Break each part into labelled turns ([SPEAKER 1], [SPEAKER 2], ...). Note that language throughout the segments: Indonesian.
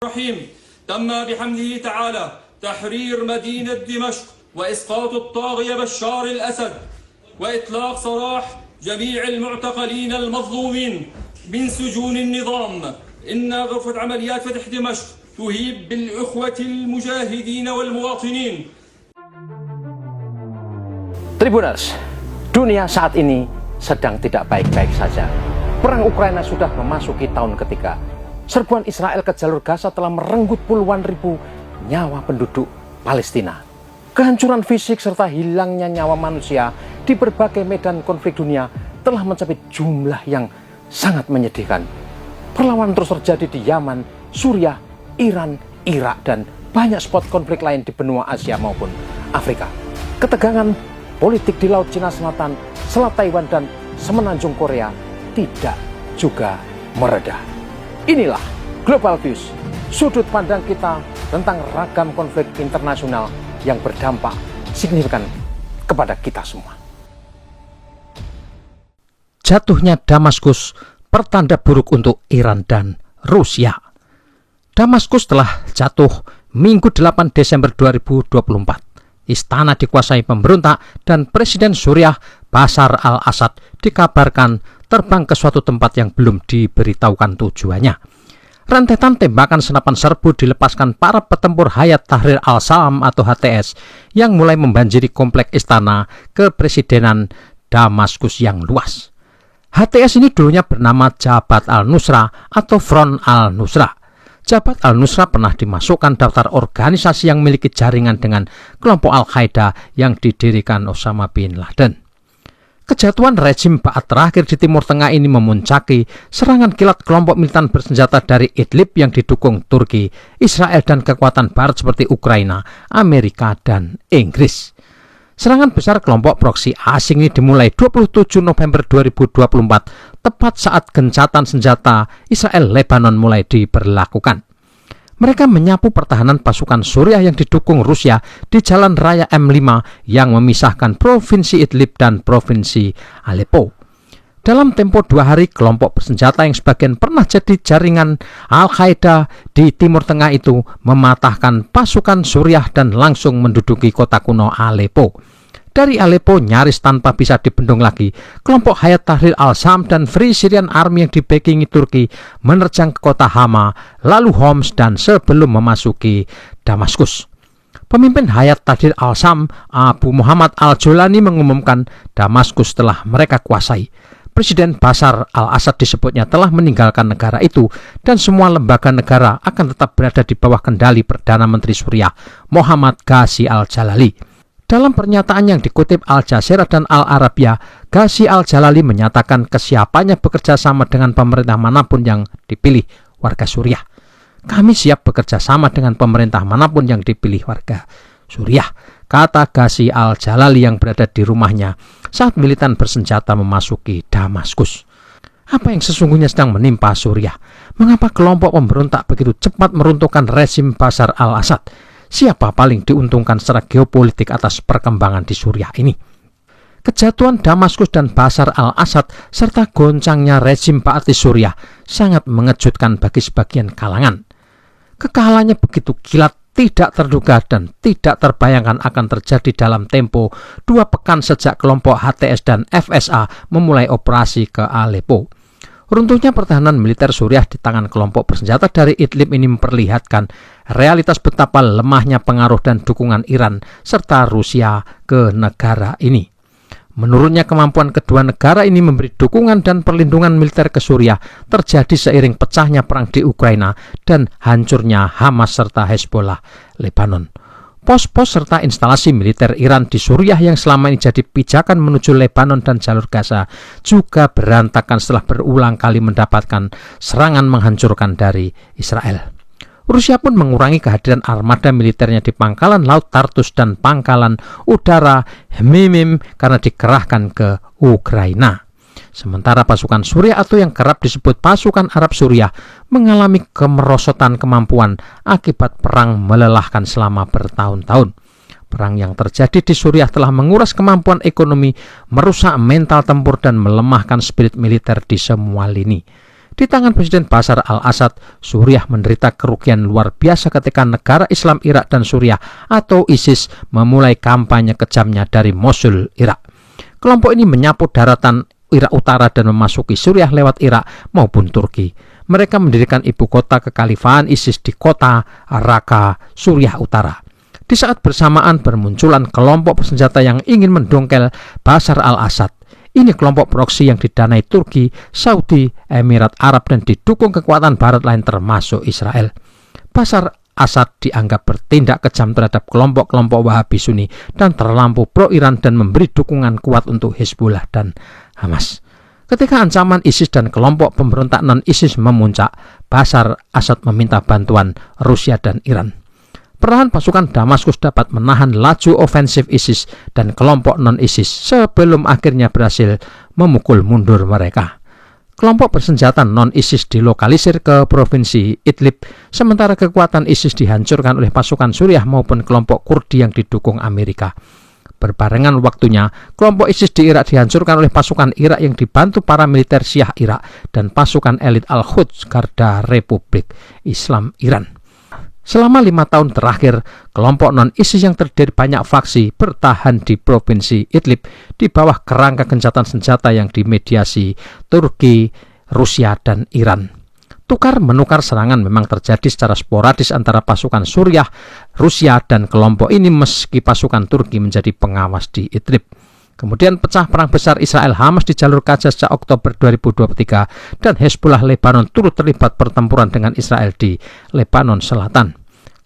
[SPEAKER 1] الرحيم تم بحمده تعالى تحرير مدينة دمشق وإسقاط الطاغية بشار الأسد وإطلاق سراح جميع المعتقلين المظلومين من سجون النظام. إن غرفة عمليات فتح دمشق تهيب بالإخوة المجاهدين والمواطنين.
[SPEAKER 2] Tribuners, dunia saat ini sedang tidak baik-baik saja. Perang Ukraina sudah memasuki tahun ketiga. Serbuan Israel ke jalur Gaza telah merenggut puluhan ribu nyawa penduduk Palestina. Kehancuran fisik serta hilangnya nyawa manusia di berbagai medan konflik dunia telah mencapai jumlah yang sangat menyedihkan. Perlawanan terus terjadi di Yaman, Suriah, Iran, Irak, dan banyak spot konflik lain di benua Asia maupun Afrika. Ketegangan politik di Laut Cina Selatan, Selat Taiwan, dan Semenanjung Korea tidak juga mereda. Inilah Global Views, sudut pandang kita tentang ragam konflik internasional yang berdampak signifikan kepada kita semua. Jatuhnya Damaskus pertanda buruk untuk Iran dan Rusia. Damaskus telah jatuh Minggu 8 Desember 2024. Istana dikuasai pemberontak dan Presiden Suriah Bashar al-Assad dikabarkan terbang ke suatu tempat yang belum diberitahukan tujuannya. Rentetan tembakan senapan serbu dilepaskan para petempur Hayat Tahrir al-Sham atau HTS yang mulai membanjiri komplek istana kepresidenan Damaskus yang luas. HTS ini dulunya bernama Jabhat al-Nusra atau Front al-Nusra. Jabhat al-Nusra pernah dimasukkan daftar organisasi yang memiliki jaringan dengan kelompok Al-Qaeda yang didirikan Osama bin Laden. Kejatuhan rezim Ba'ath terakhir di Timur Tengah ini memuncaki serangan kilat kelompok militan bersenjata dari Idlib yang didukung Turki, Israel, dan kekuatan barat seperti Ukraina, Amerika, dan Inggris. Serangan besar kelompok proksi asing ini dimulai 27 November 2024, tepat saat gencatan senjata Israel-Lebanon mulai diberlakukan. Mereka menyapu pertahanan pasukan Suriah yang didukung Rusia di jalan raya M5 yang memisahkan Provinsi Idlib dan Provinsi Aleppo. Dalam tempo 2 hari, kelompok bersenjata yang sebagian pernah jadi jaringan Al-Qaeda di Timur Tengah itu mematahkan pasukan Suriah dan langsung menduduki kota kuno Aleppo. Dari Aleppo nyaris tanpa bisa dibendung lagi, kelompok Hayat Tahrir al-Sham dan Free Syrian Army yang dibackingi Turki menerjang ke kota Hama, lalu Homs, dan sebelum memasuki Damaskus. Pemimpin Hayat Tahrir al-Sham, Abu Muhammad al-Jolani, mengumumkan Damaskus telah mereka kuasai. Presiden Bashar al-Assad disebutnya telah meninggalkan negara itu dan semua lembaga negara akan tetap berada di bawah kendali Perdana Menteri Suriah Mohammad Ghazi al-Jalali. Dalam pernyataan yang dikutip Al Jazeera dan Al Arabia, Ghazi al-Jalali menyatakan kesiapannya bekerja sama dengan pemerintah manapun yang dipilih warga Suriah. Kami siap bekerja sama dengan pemerintah manapun yang dipilih warga Suriah, kata Ghazi al-Jalali yang berada di rumahnya saat militan bersenjata memasuki Damaskus. Apa yang sesungguhnya sedang menimpa Suriah? Mengapa kelompok pemberontak begitu cepat meruntuhkan rezim Bashar al-Assad? Siapa paling diuntungkan secara geopolitik atas perkembangan di Suriah ini? Kejatuhan Damaskus dan Bashar al-Assad serta goncangnya rezim Ba'ath di Suriah sangat mengejutkan bagi sebagian kalangan. Kekalahannya begitu kilat, tidak terduga, dan tidak terbayangkan akan terjadi dalam tempo 2 pekan sejak kelompok HTS dan FSA memulai operasi ke Aleppo. Runtuhnya pertahanan militer Suriah di tangan kelompok bersenjata dari Idlib ini memperlihatkan realitas betapa lemahnya pengaruh dan dukungan Iran serta Rusia ke negara ini. Menurutnya, kemampuan kedua negara ini memberi dukungan dan perlindungan militer ke Suriah terjadi seiring pecahnya perang di Ukraina dan hancurnya Hamas serta Hezbollah Lebanon. Pos-pos serta instalasi militer Iran di Suriah yang selama ini jadi pijakan menuju Lebanon dan jalur Gaza juga berantakan setelah berulang kali mendapatkan serangan menghancurkan dari Israel. Rusia pun mengurangi kehadiran armada militernya di pangkalan laut Tartus dan pangkalan udara Hmeimim karena dikerahkan ke Ukraina. Sementara pasukan Suriah atau yang kerap disebut pasukan Arab Suriah mengalami kemerosotan kemampuan akibat perang melelahkan selama bertahun-tahun. Perang yang terjadi di Suriah telah menguras kemampuan ekonomi, merusak mental tempur, dan melemahkan spirit militer di semua lini. Di tangan Presiden Bashar al-Assad, Suriah menderita kerugian luar biasa ketika negara Islam Irak dan Suriah atau ISIS memulai kampanye kejamnya dari Mosul, Irak. Kelompok ini menyapu daratan Irak Utara dan memasuki Suriah lewat Irak maupun Turki. Mereka mendirikan ibu kota kekhalifahan ISIS di kota Raqqa, Suriah Utara. Di saat bersamaan bermunculan kelompok bersenjata yang ingin mendongkel Bashar al-Assad. Ini kelompok proksi yang didanai Turki, Saudi, Emirat Arab, dan didukung kekuatan barat lain termasuk Israel. Bashar Assad dianggap bertindak kejam terhadap kelompok-kelompok Wahabi Sunni dan terlampau pro-Iran dan memberi dukungan kuat untuk Hezbollah dan Hamas. Ketika ancaman ISIS dan kelompok pemberontak non-ISIS memuncak, Bashar Assad meminta bantuan Rusia dan Iran. Perlahan pasukan Damaskus dapat menahan laju ofensif ISIS dan kelompok non-ISIS sebelum akhirnya berhasil memukul mundur mereka. Kelompok bersenjata non-ISIS dilokalisir ke provinsi Idlib, sementara kekuatan ISIS dihancurkan oleh pasukan Suriah maupun kelompok Kurdi yang didukung Amerika. Berbarengan waktunya, kelompok ISIS di Irak dihancurkan oleh pasukan Irak yang dibantu para militer Syiah Irak dan pasukan elit Al-Quds Garda Republik Islam Iran. Selama 5 tahun terakhir, kelompok non-ISIS yang terdiri banyak faksi bertahan di provinsi Idlib di bawah kerangka gencatan senjata yang dimediasi Turki, Rusia, dan Iran. Tukar-menukar serangan memang terjadi secara sporadis antara pasukan Suriah, Rusia, dan kelompok ini meski pasukan Turki menjadi pengawas di Idlib. Kemudian pecah perang besar Israel-Hamas di jalur Gaza sejak Oktober 2023 dan Hezbollah Lebanon turut terlibat pertempuran dengan Israel di Lebanon Selatan.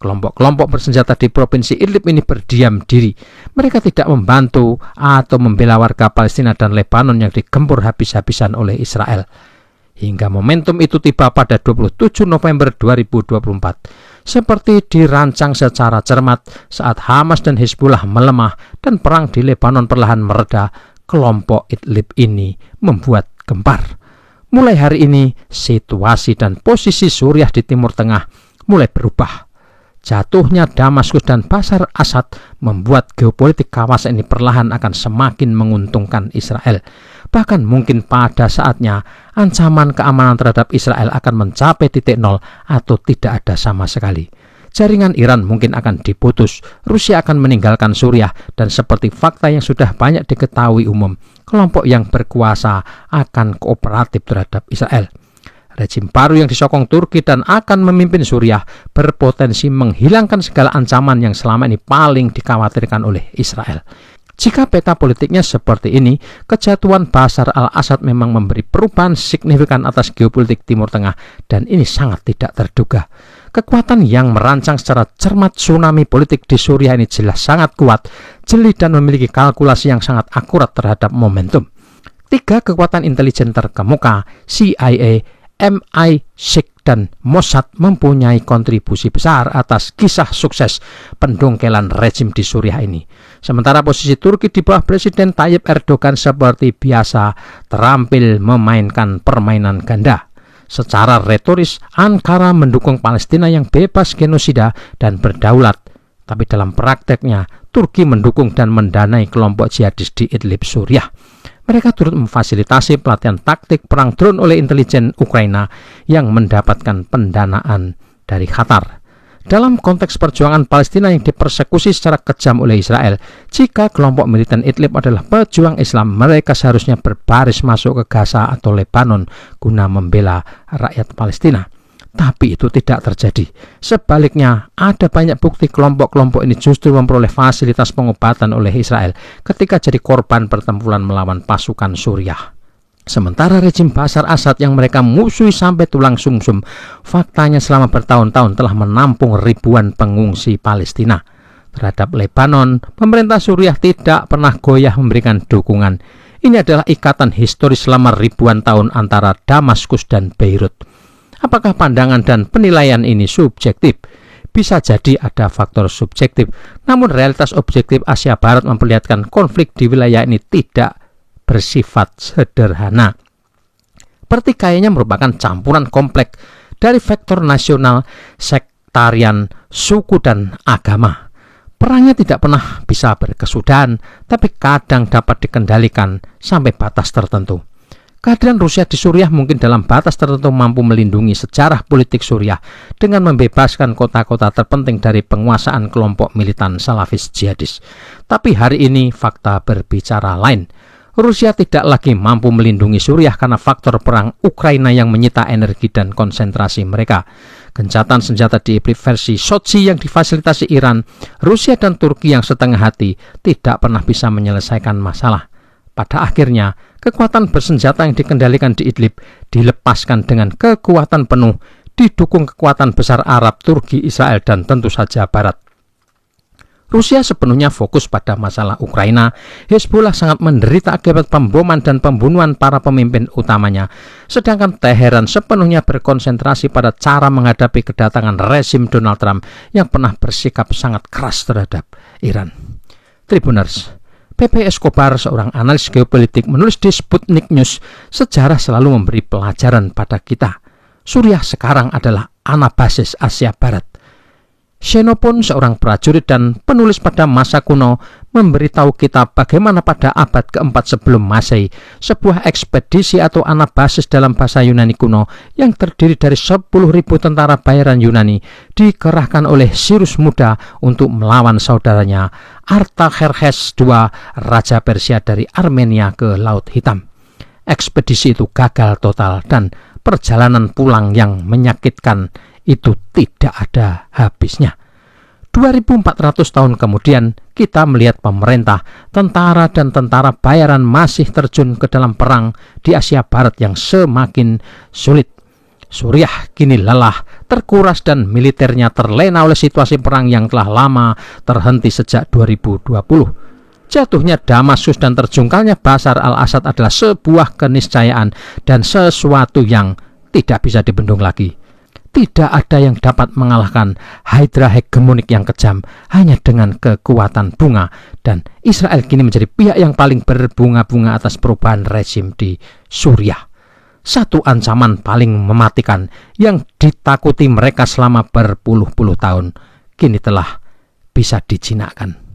[SPEAKER 2] Kelompok-kelompok bersenjata di provinsi Idlib ini berdiam diri. Mereka tidak membantu atau membela warga Palestina dan Lebanon yang digempur habis-habisan oleh Israel. Hingga momentum itu tiba pada 27 November 2024. Seperti dirancang secara cermat saat Hamas dan Hezbollah melemah dan perang di Lebanon perlahan mereda, kelompok Idlib ini membuat gempar. Mulai hari ini, situasi dan posisi Suriah di Timur Tengah mulai berubah. Jatuhnya Damaskus dan Bashar Assad membuat geopolitik kawasan ini perlahan akan semakin menguntungkan Israel. Bahkan mungkin pada saatnya ancaman keamanan terhadap Israel akan mencapai titik nol atau tidak ada sama sekali. Jaringan Iran mungkin akan diputus, Rusia akan meninggalkan Suriah, dan seperti fakta yang sudah banyak diketahui umum, kelompok yang berkuasa akan kooperatif terhadap Israel. Rejim baru yang disokong Turki dan akan memimpin Suriah berpotensi menghilangkan segala ancaman yang selama ini paling dikhawatirkan oleh Israel. Jika peta politiknya seperti ini, kejatuhan Bashar al-Assad memang memberi perubahan signifikan atas geopolitik Timur Tengah dan ini sangat tidak terduga. Kekuatan yang merancang secara cermat tsunami politik di Suriah ini jelas sangat kuat, jeli dan memiliki kalkulasi yang sangat akurat terhadap momentum. 3 kekuatan intelijen terkemuka, CIA, MI6 dan Mossad mempunyai kontribusi besar atas kisah sukses pendongkelan rejim di Suriah ini. Sementara posisi Turki di bawah Presiden Tayyip Erdogan seperti biasa terampil memainkan permainan ganda. Secara retoris, Ankara mendukung Palestina yang bebas genosida dan berdaulat. Tapi dalam prakteknya, Turki mendukung dan mendanai kelompok jihadis di Idlib, Suriah. Mereka turut memfasilitasi pelatihan taktik perang drone oleh intelijen Ukraina yang mendapatkan pendanaan dari Qatar. Dalam konteks perjuangan Palestina yang dipersekusi secara kejam oleh Israel, jika kelompok militan Idlib adalah pejuang Islam, mereka seharusnya berbaris masuk ke Gaza atau Lebanon guna membela rakyat Palestina. Tapi itu tidak terjadi. Sebaliknya, ada banyak bukti kelompok-kelompok ini justru memperoleh fasilitas pengobatan oleh Israel ketika jadi korban pertempuran melawan pasukan Suriah. Sementara rejim Bashar Assad yang mereka musuhi sampai tulang sumsum, faktanya selama bertahun-tahun telah menampung ribuan pengungsi Palestina. Terhadap Lebanon, pemerintah Suriah tidak pernah goyah memberikan dukungan. Ini adalah ikatan historis selama ribuan tahun antara Damaskus dan Beirut. Apakah pandangan dan penilaian ini subjektif? Bisa jadi ada faktor subjektif, namun realitas objektif Asia Barat memperlihatkan konflik di wilayah ini tidak bersifat sederhana. Pertikaiannya merupakan campuran kompleks dari faktor nasional, sektarian, suku, dan agama. Perangnya tidak pernah bisa berkesudahan, tapi kadang dapat dikendalikan sampai batas tertentu. Kehadiran Rusia di Suriah mungkin dalam batas tertentu mampu melindungi sejarah politik Suriah dengan membebaskan kota-kota terpenting dari penguasaan kelompok militan Salafis jihadis. Tapi hari ini fakta berbicara lain. Rusia tidak lagi mampu melindungi Suriah karena faktor perang Ukraina yang menyita energi dan konsentrasi mereka. Gencatan senjata di Idlib versi Sochi yang difasilitasi Iran, Rusia dan Turki yang setengah hati tidak pernah bisa menyelesaikan masalah. Pada akhirnya, kekuatan bersenjata yang dikendalikan di Idlib dilepaskan dengan kekuatan penuh, didukung kekuatan besar Arab, Turki, Israel, dan tentu saja Barat. Rusia sepenuhnya fokus pada masalah Ukraina. Hezbollah sangat menderita akibat pemboman dan pembunuhan para pemimpin utamanya. Sedangkan Teheran sepenuhnya berkonsentrasi pada cara menghadapi kedatangan rezim Donald Trump yang pernah bersikap sangat keras terhadap Iran. Tribuners, Pepe Escobar, seorang analis geopolitik, menulis di Sputnik News, sejarah selalu memberi pelajaran pada kita. Suriah sekarang adalah Anabasis Asia Barat. Xenopon, seorang prajurit dan penulis pada masa kuno, memberitahu kita bagaimana pada abad keempat sebelum Masehi, sebuah ekspedisi atau anabasis dalam bahasa Yunani kuno yang terdiri dari 10.000 tentara bayaran Yunani dikerahkan oleh Cyrus Muda untuk melawan saudaranya Artaxerxes II, Raja Persia dari Armenia ke Laut Hitam. Ekspedisi itu gagal total dan perjalanan pulang yang menyakitkan itu tidak ada habisnya. 2400 tahun kemudian, kita melihat pemerintah, tentara dan tentara bayaran masih terjun ke dalam perang di Asia Barat yang semakin sulit. Suriah kini lelah, terkuras dan militernya terlena oleh situasi perang yang telah lama terhenti sejak 2020. Jatuhnya Damaskus dan terjungkalnya Bashar al-Assad adalah sebuah keniscayaan dan sesuatu yang tidak bisa dibendung lagi. Tidak ada yang dapat mengalahkan Hydra hegemonik yang kejam hanya dengan kekuatan bunga, dan Israel kini menjadi pihak yang paling berbunga-bunga atas perubahan rezim di Suriah. Satu ancaman paling mematikan yang ditakuti mereka selama berpuluh-puluh tahun kini telah bisa dijinakkan.